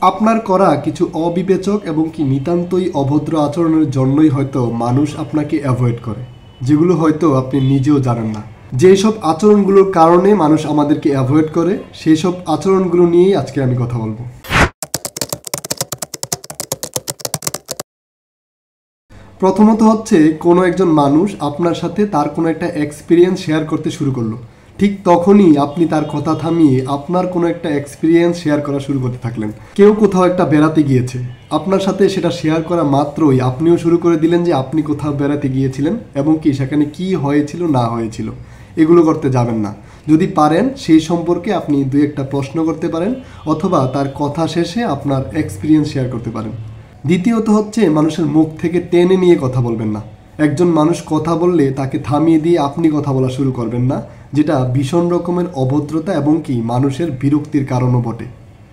আপনার করা কিছু অবিবেচক এবং কি নিতান্তই অভদ্র আচরণের জন্যই হয়তো মানুষ আপনাকে অ্যাভয়েড করে, যেগুলো হয়তো আপনি নিজেও জানেন না। যেসব আচরণগুলোর কারণে মানুষ আমাদেরকে অ্যাভয়েড করে, সেই সব আচরণগুলো নিয়েই আজকে আমি কথা বলবো। প্রথমত হচ্ছে, কোনো একজন মানুষ আপনার সাথে তার কোনো একটা এক্সপিরিয়েন্স শেয়ার করতে শুরু করলো, ঠিক তখনই আপনি তার কথা থামিয়ে আপনার কোনো একটা এক্সপিরিয়েন্স শেয়ার করা শুরু করতে থাকলেন। কেউ কোথাও একটা বেড়াতে গিয়েছে, আপনার সাথে সেটা শেয়ার করা মাত্রই আপনিও শুরু করে দিলেন যে আপনি কোথাও বেড়াতে গিয়েছিলেন এবং কি সেখানে কি হয়েছিল না হয়েছিল। এগুলো করতে যাবেন না। যদি পারেন সেই সম্পর্কে আপনি দুই একটা প্রশ্ন করতে পারেন, অথবা তার কথা শেষে আপনার এক্সপিরিয়েন্স শেয়ার করতে পারেন। দ্বিতীয়ত হচ্ছে, মানুষের মুখ থেকে টেনে নিয়ে কথা বলবেন না। একজন মানুষ কথা বললে তাকে থামিয়ে দিয়ে আপনি কথা বলা শুরু করবেন না, যেটা ভীষণ রকমের অভদ্রতা এবং কি মানুষের বিরক্তির কারণও বটে।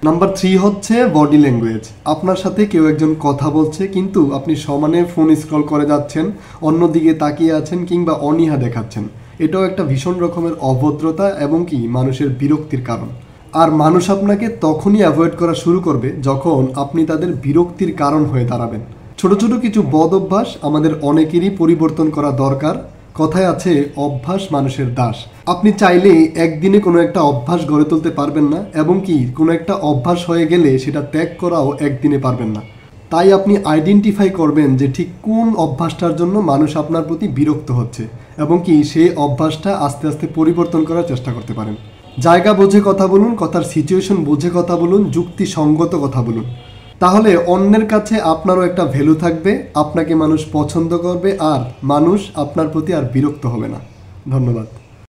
নাম্বার 3 হচ্ছে বডি ল্যাঙ্গুয়েজ। আপনার সাথে কেউ একজন কথা বলছে, কিন্তু আপনি সমানে ফোন স্ক্রল করে যাচ্ছেন, অন্যদিকে তাকিয়ে আছেন কিংবা অনীহা দেখাচ্ছেন। এটাও একটা ভীষণ রকমের অভদ্রতা এবং কি মানুষের বিরক্তির কারণ। আর মানুষ আপনাকে তখনই অ্যাভয়েড করা শুরু করবে যখন আপনি তাদের বিরক্তির কারণ হয়ে দাঁড়াবেন। ছোট ছোট কিছু বদ অভ্যাস আমাদের অনেকেরই পরিবর্তন করা দরকার। কথায় আছে, অভ্যাস মানুষের দাস। আপনি চাইলে একদিনে কোনো একটা অভ্যাস গড়ে তুলতে পারবেন না, এবং কি কোনো একটা অভ্যাস হয়ে গেলে সেটা ত্যাগ করাও একদিনে পারবেন না। তাই আপনি আইডেন্টিফাই করবেন যে ঠিক কোন অভ্যাসটার জন্য মানুষ আপনার প্রতি বিরক্ত হচ্ছে, এবং কি সেই অভ্যাসটা আস্তে আস্তে পরিবর্তন করার চেষ্টা করতে পারেন। জায়গা বুঝে কথা বলুন, কথার সিচুয়েশন বুঝে কথা বলুন, যুক্তিসঙ্গত কথা বলুন। তাহলে অন্যের কাছে আপনারও একটা ভ্যালু থাকবে, আপনাকে মানুষ পছন্দ করবে, আর মানুষ আপনার প্রতি আর বিরক্ত হবে না। ধন্যবাদ।